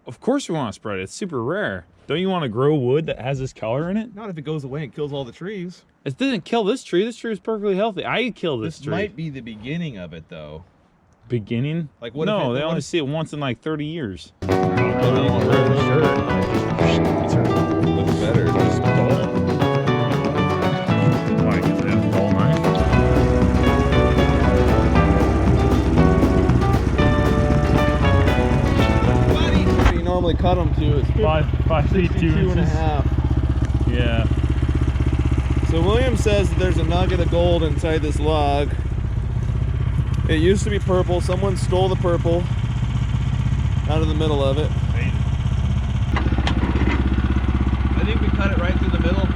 Of course we want to spread it. It's super rare. Don't you want to grow wood that has this color in it? Not if it goes away and kills all the trees. It didn't kill this tree. This tree is perfectly healthy. I kill this tree. This might be the beginning of it, though. Beginning? Like what? No, they only see it once in like 30 years. Looks better. Just dull. Why? Because they have a dull knife? You normally cut them to. It's 5 feet 2 inches. 2.5. Yeah. So William says that there's a nugget of gold inside this log. It used to be purple. Someone stole the purple out of the middle of it. I think we cut it right through the middle.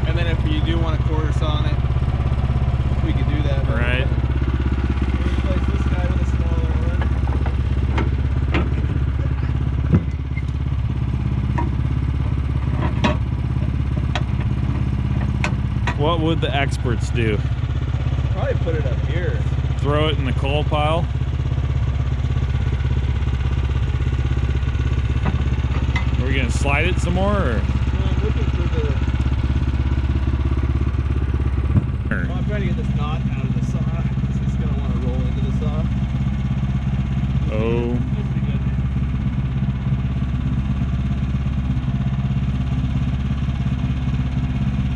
And then if you do want a quarter saw on it, we could do that. Right. Replace this guy with a smaller one. What would the experts do? Probably put it up here. Throw it in the coal pile? Are we gonna slide it some more, or? No, I'm looking for the... Well, I'm trying to get this knot out of the saw. It's just gonna want to roll into the saw. Oh. That's pretty good.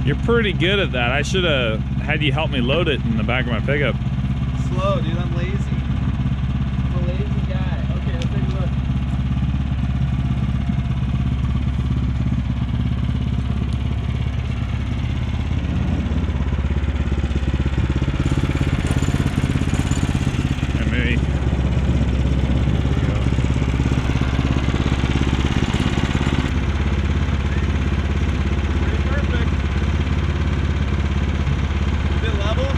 You're pretty good at that. I should have had you help me load it in the back of my pickup. Slow, dude. I'm lazy. I'm a lazy guy. Okay, let's take a look. And maybe. Pretty perfect. Is it level?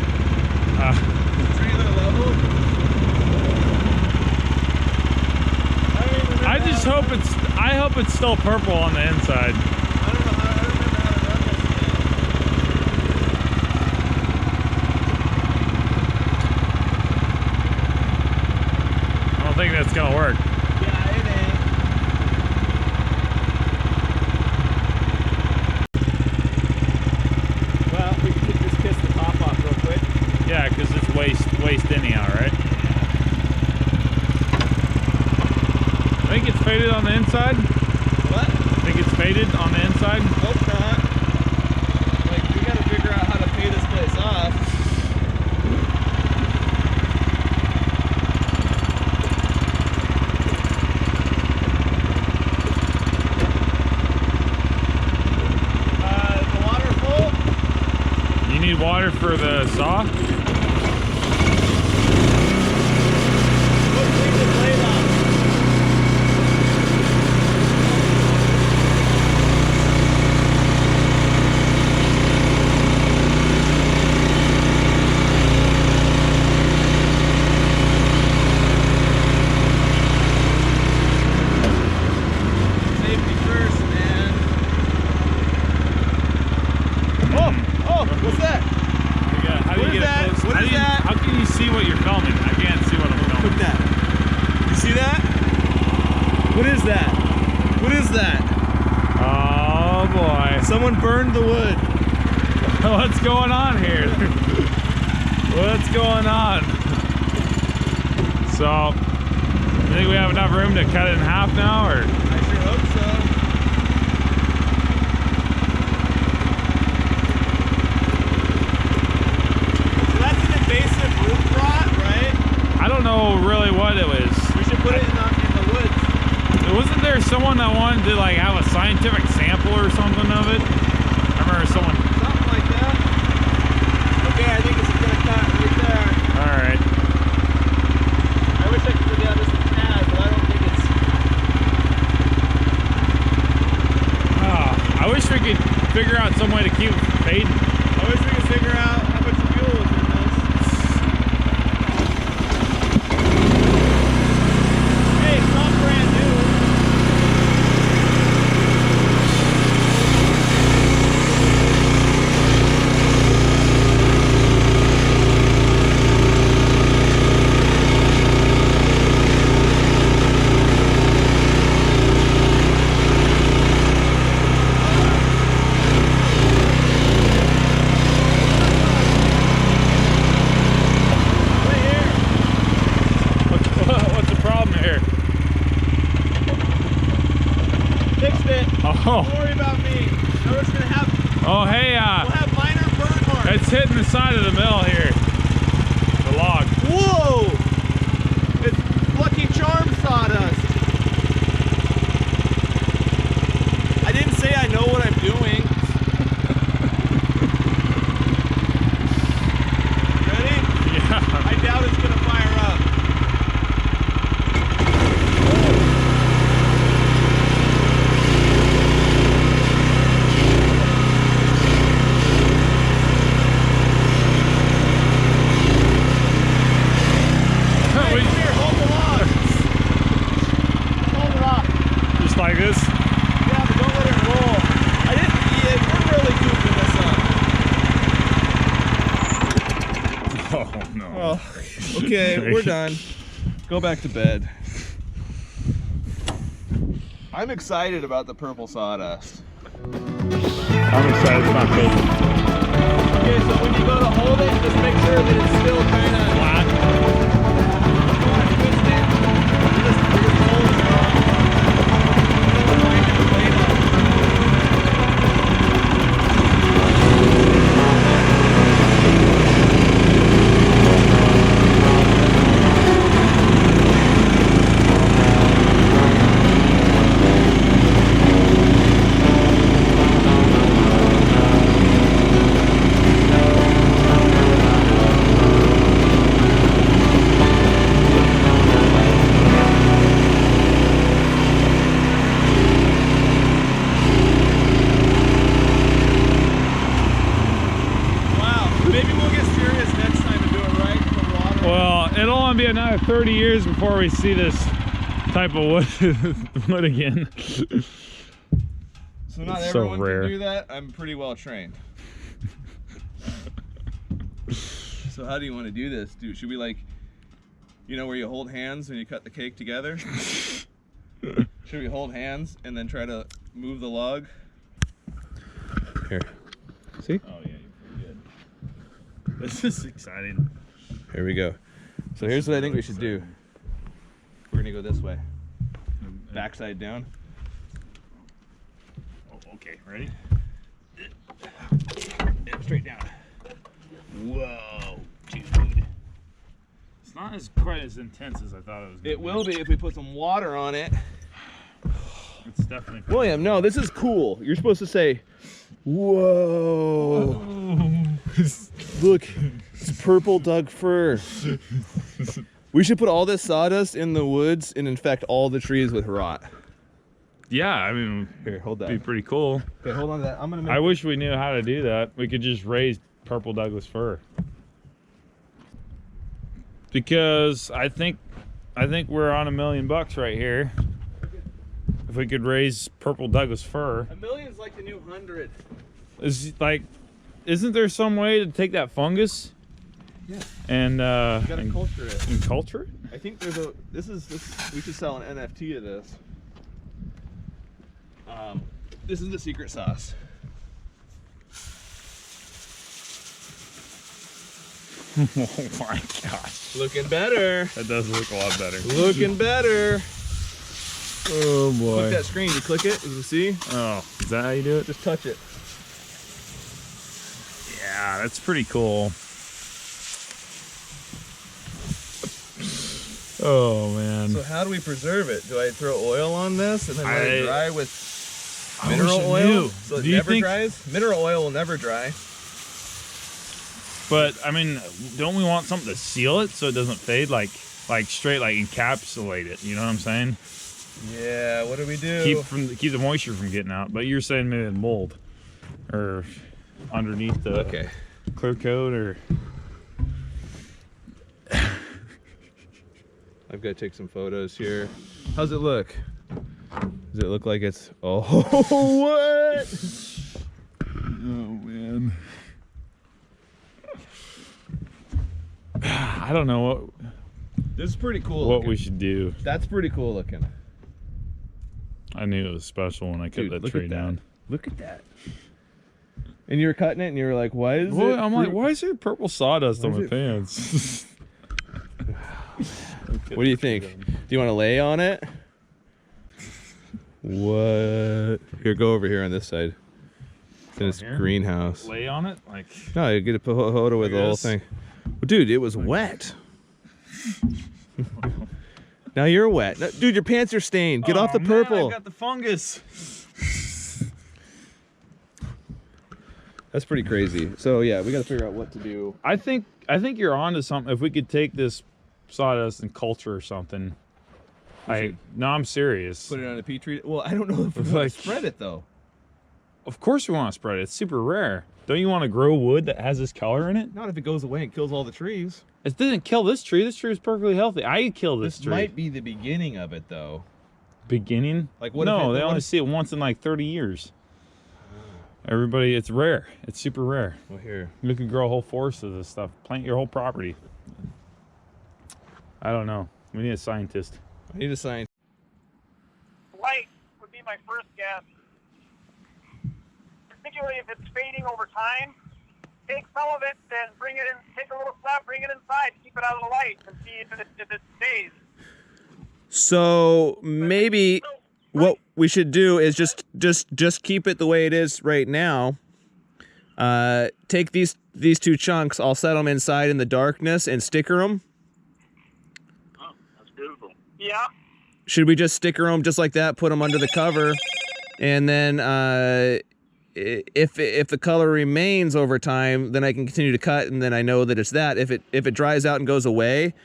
Trailer level? I hope it's still purple on the inside. I don't know how, I don't remember how to run this I don't think that's gonna work. thing. Yeah, it ain't. Well, we could just kiss the top off real quick. Yeah, because it's waste anyhow, right? I think it's faded on the inside. What? I think it's faded on the inside. Hope not. Like, we gotta figure out how to pay this place off. The water full? You need water for the saw? Let's take the blade off. Safety first, man. Oh, what's that? Yeah, how do What you is get that? it close? What is that? How can you see what you're filming? I can't see what I'm Look filming. at that. You see that? What is that? What is that? Oh boy. Someone burned the wood. What's going on here? What's going on? So, you think we have enough room to cut it in half now, or? I sure hope so. So that's an invasive root rot, right? I don't know really what it was. We should put it in the woods. Wasn't there someone that wanted to like have a scientific sample or something of it? I remember someone. Something like that. Okay, I think it's a good cut right there. All right. I wish I could do this with pad, but I don't think it's... I wish we could figure out some way to keep fading. I wish we could figure out how much fuel is in this. Hey, it's not brand new. Oh. Don't worry about me. We're just gonna have. Oh, hey. We'll have minor burn marks. It's hitting the side of the mill here. The log. Whoa! It's Lucky Charm sawdust. I didn't say I know what I'm doing. Ready? Yeah. I doubt it's gonna fire up. Hey, come here, hold the log. Hold it up. Just like this. Yeah, but don't let it roll. I didn't. Yeah, we're really goofing this up. Oh, no. Oh, okay, we're done. Go back to bed. I'm excited about the purple sawdust. I'm excited about this. Okay, so when you go to hold it, just make sure that it's still kind of Flat. twist it. Just hold it wrong. Don't wind your blade up. It'll only be another 30 years before we see this type of wood again. So not It's so everyone rare. can do that. I'm pretty well trained. So how do you want to do this, dude? Should we, like, you know, where you hold hands and you cut the cake together? Should we hold hands and then try to move the log? Here. See? Oh yeah, you're pretty good. This is exciting. Here we go. So here's what I think we should do. We're gonna go this way. Backside down. Oh, okay, ready? Yeah, straight down. Whoa, dude. It's not as quite as intense as I thought it was gonna be. It will be if we put some water on it. It's definitely. William, no, this is cool. You're supposed to say, whoa. Look, it's purple Doug fir. We should put all this sawdust in the woods and infect all the trees with rot. Yeah, I mean, Here, hold that. it'd be pretty cool. Okay, hold on to that. I'm gonna make I wish we knew how to do that. We could just raise purple Douglas fir. Because I think we're on $1 million right here. If we could raise purple Douglas fir. $1 million's like the new 100. Isn't there some way to take that fungus? Yeah. And You gotta culture it. and culture it? I think there's a. This. We should sell an NFT of this. This is the secret sauce. Oh my gosh. Looking better. That does look a lot better. Looking better. Oh boy. Click that screen. You click it. You can see. Oh, is that how you do it? Just touch it. Yeah, that's pretty cool. Oh man. So how do we preserve it? Do I throw oil on this and then let it dry with I mineral wish I oil? knew. So it Do you never think- dries? Mineral oil will never dry. But I mean, don't we want something to seal it so it doesn't fade? Like straight, like encapsulate it. You know what I'm saying? Yeah. What do we do? Keep the moisture from getting out. But you're saying maybe mold or underneath the Okay. clear coat or. I've got to take some photos here. How's it look? Does it look like it's... Oh, what? Oh man. I don't know what This is pretty cool what looking. we should do. That's pretty cool looking. I knew it was special when I cut Dude, that look tree at that. down. Look at that. And you were cutting it and you were like, why is Well, it... I'm like, why is there purple sawdust on Why my is pants? What do you think? Do you want to lay on it? What? Here, go over here on this side. It's in this greenhouse. Lay on it, like. No, you get a photo with the whole thing. Well, dude, it was wet. Now you're wet. No, dude, your pants are stained. Get off the purple. Man, I got the fungus. That's pretty crazy. So yeah, we got to figure out what to do. I think you're onto something. If we could take this sawdust and culture or something. No, I'm serious. Put it on a petri. Well, I don't know if we want to spread it though. Of course we want to spread it. It's super rare. Don't you want to grow wood that has this color in it? Not if it goes away and kills all the trees. It didn't kill this tree. This tree is perfectly healthy. I could kill this tree. This might be the beginning of it though. Beginning? Like what? No, they only see it once in like 30 years. Everybody, it's rare. It's super rare. Well, here. You could grow a whole forest of this stuff. Plant your whole property. I don't know. We need a scientist. I need a scientist. Light would be my first guess. Particularly if it's fading over time. Take some of it, then bring it in, take a little slab, bring it inside, keep it out of the light, and see if it stays. So maybe what we should do is just keep it the way it is right now. Take these two chunks, I'll set them inside in the darkness and sticker them. Oh, that's beautiful. Yeah. Should we just sticker them just like that, put them under the cover, and then if the color remains over time, then I can continue to cut, and then I know that it's that. If it dries out and goes away,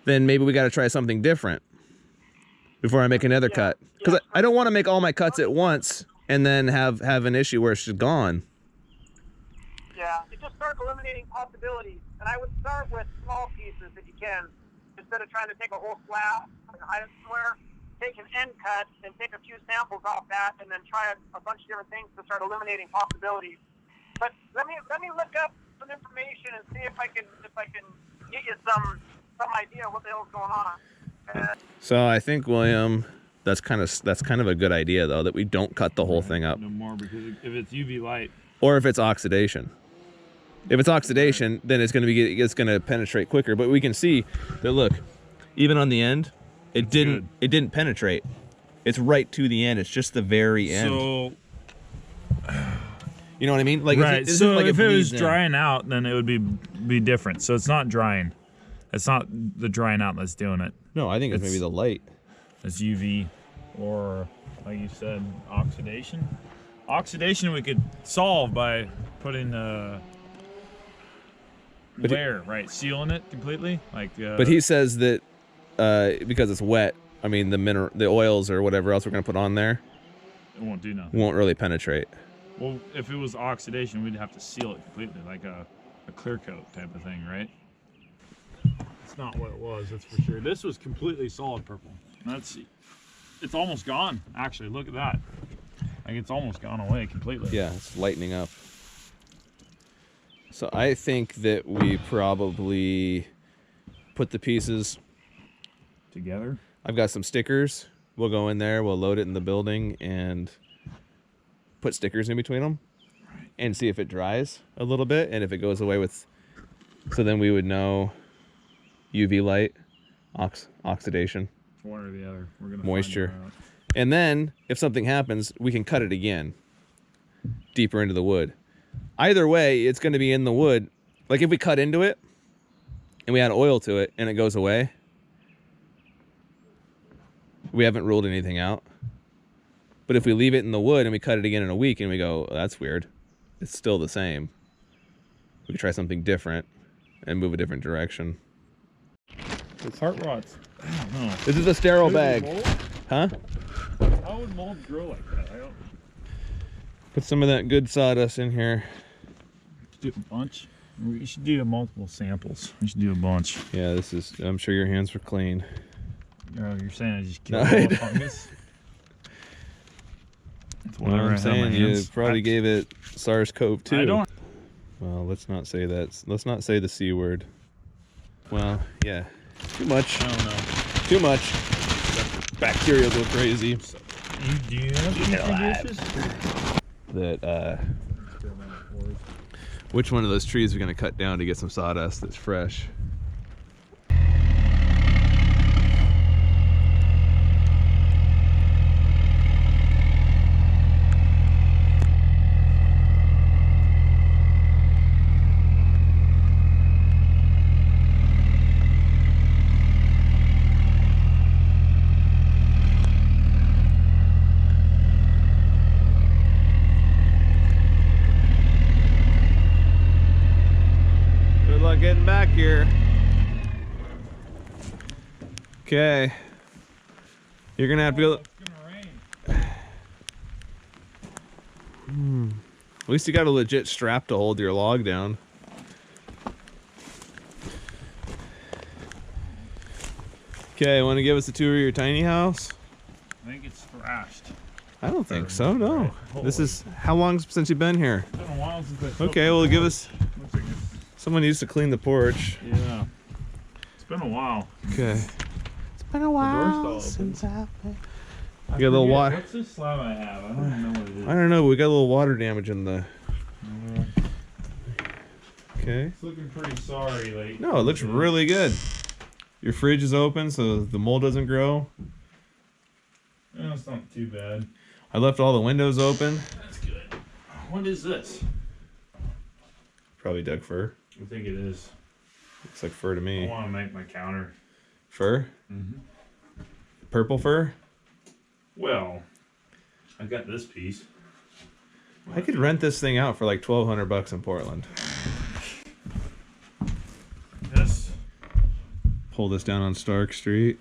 then maybe we got to try something different before I make another cut. Because I don't want to make all my cuts at once and then have an issue where it's just gone. Yeah, you just start eliminating possibilities, and I would start with small pieces if you can, instead of trying to take a whole slab and hide it somewhere. Take an end cut and take a few samples off that, and then try a bunch of different things to start eliminating possibilities. But let me look up some information and see if I can get you some idea what the hell's going on. So I think, William, that's kind of a good idea though, that we don't cut the whole thing up. No more, because if it's UV light, or if it's oxidation. If it's oxidation, then it's going to penetrate quicker. But we can see that, look, even on the end, it didn't penetrate. It's right to the end. It's just the very end. So, you know what I mean? Like, right. So like if it was drying out, then it would be different. So it's not drying. It's not the drying out that's doing it. No, I think it's maybe the light. It's UV, or like you said, oxidation. Oxidation we could solve by putting layer, right? Sealing it completely. Like. But he says that because it's wet, I mean the oils or whatever else we're gonna put on there, it won't do nothing. Won't really penetrate. Well, if it was oxidation, we'd have to seal it completely, like a clear coat type of thing, right? It's not what it was, that's for sure. This was completely solid purple. It's almost gone. Actually, look at that. Like it's almost gone away completely. Yeah, it's lightening up. So I think that we probably put the pieces together. I've got some stickers. We'll go in there, we'll load it in the building and put stickers in between them and see if it dries a little bit, and if it goes away with, so then we would know UV light, oxidation, one or the other. We're gonna moisture. And then if something happens, we can cut it again deeper into the wood. Either way, it's going to be in the wood. Like if we cut into it and we add oil to it and it goes away, we haven't ruled anything out. But if we leave it in the wood and we cut it again in a week and we go, oh, that's weird, it's still the same, we could try something different and move a different direction. It's heart rots. I don't know. This is a sterile bag. Huh? How would mold grow like that? I don't. Put some of that good sawdust in here. Do a bunch. We should do multiple samples. We should do a bunch. Yeah, this is. I'm sure your hands were clean. You're saying I just killed all the fungus? That's whatever. I'm saying you probably gave it SARS-CoV-2. I don't. Well, let's not say that. Let's not say the C word. Well, yeah. Too much. I don't know. Too much. Bacteria go crazy. Do you have dishes? That which one of those trees are we gonna cut down to get some sawdust that's fresh? here. Okay. You're gonna have to go. It's gonna rain. At least you got a legit strap to hold your log down. Okay, want to give us a tour of your tiny house? I think it's thrashed. I don't think so, no. This is, how long since you've been here? It's been a while since I felt Okay, the well, give porch. us, Looks like it's, someone needs to clean the porch. yeah. It's been a while. Okay. It's been a while door's still since I've been. I You got a little forget, water. What's this slab I have? I don't even know what it is. I don't know, we got a little water damage in the, okay. It's looking pretty sorry. Like, No, it looks really good. Your fridge is open so the mold doesn't grow. No, it's not too bad. I left all the windows open. That's good. What is this? Probably duck fur. I think it is. Looks like fur to I me. want to make my counter. Fur? Purple fur? Well, I got this piece. I could rent this thing out for like $1,200 in Portland. This. Pull this down on Stark Street.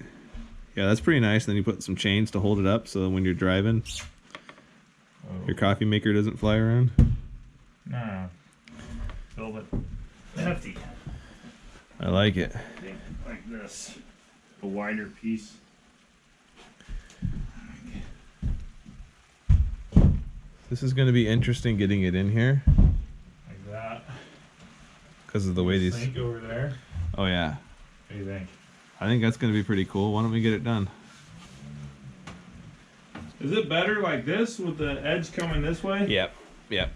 Yeah, that's pretty nice. Then you put some chains to hold it up so when you're driving, your coffee maker doesn't fly around. Nah. Build it hefty. I like it. Think like this. A wider piece. This is going to be interesting getting it in here Like that. because of the way these. Sink over there. Oh yeah, What do you think? I think that's going to be pretty cool. Why don't we get it done? Is it better like this with the edge coming this way? Yep. Yep.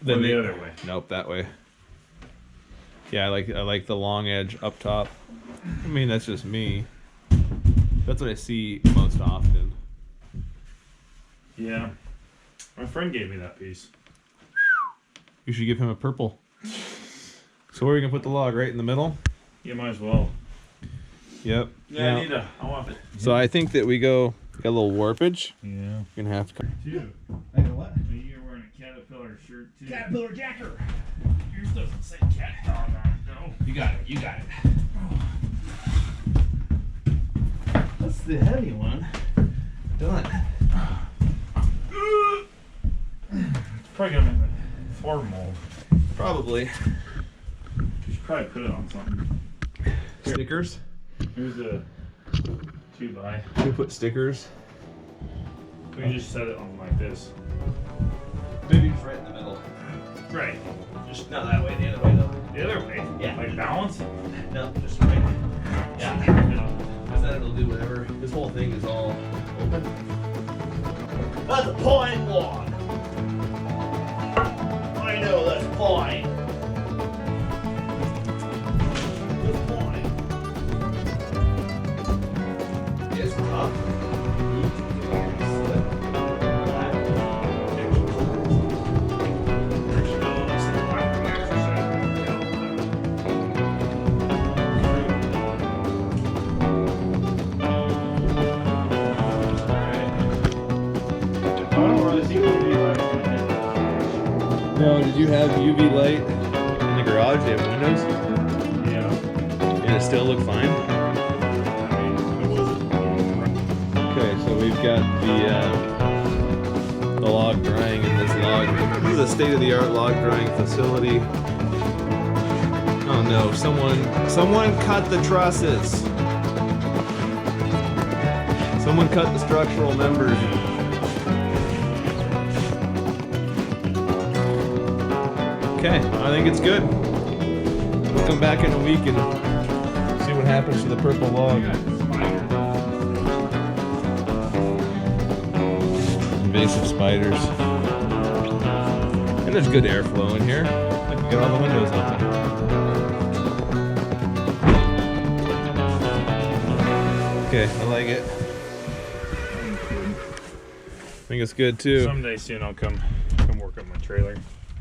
Or the other way? Nope, that way. Yeah, I like the long edge up top. I mean, that's just me. That's what I see most often. Yeah. My friend gave me that piece. You should give him a purple. So where are you gonna put the log? Right in the middle? You might as well. Yep. Yeah, Now- I need a. I want it. So I think that we got a little warpage. Yeah. You're gonna have to. Too. I know what? You're wearing a caterpillar shirt too. Caterpillar jacker. Yours doesn't say cat dog on it though. You got it. You got it. That's the heavy one. Done. It's probably gonna make a floor mold. Probably. You should probably put it on something. Stickers. Here's a 2x. We put stickers. We can just set it on like this. Maybe it's right in the middle. Right. Just not that way. The other way though. The other way. Yeah. Like balance. No, just right. Yeah. Because then it'll do whatever. This whole thing is all open. That's a pine log. I know that's pine. That's pine. It's tough. No, did you have UV light in the garage? They have windows, Yeah. and it still looked fine. I mean, it wasn't. Okay, so we've got the log drying in this log. This is a state-of-the-art log drying facility. Oh no! Someone cut the trusses. Someone cut the structural members. Okay, I think it's good. We'll come back in a week and see what happens to the purple log. Invasive spiders. And there's good airflow in here. I can get all the windows open. Okay, I like it. I think it's good too. Someday soon I'll come work on my trailer.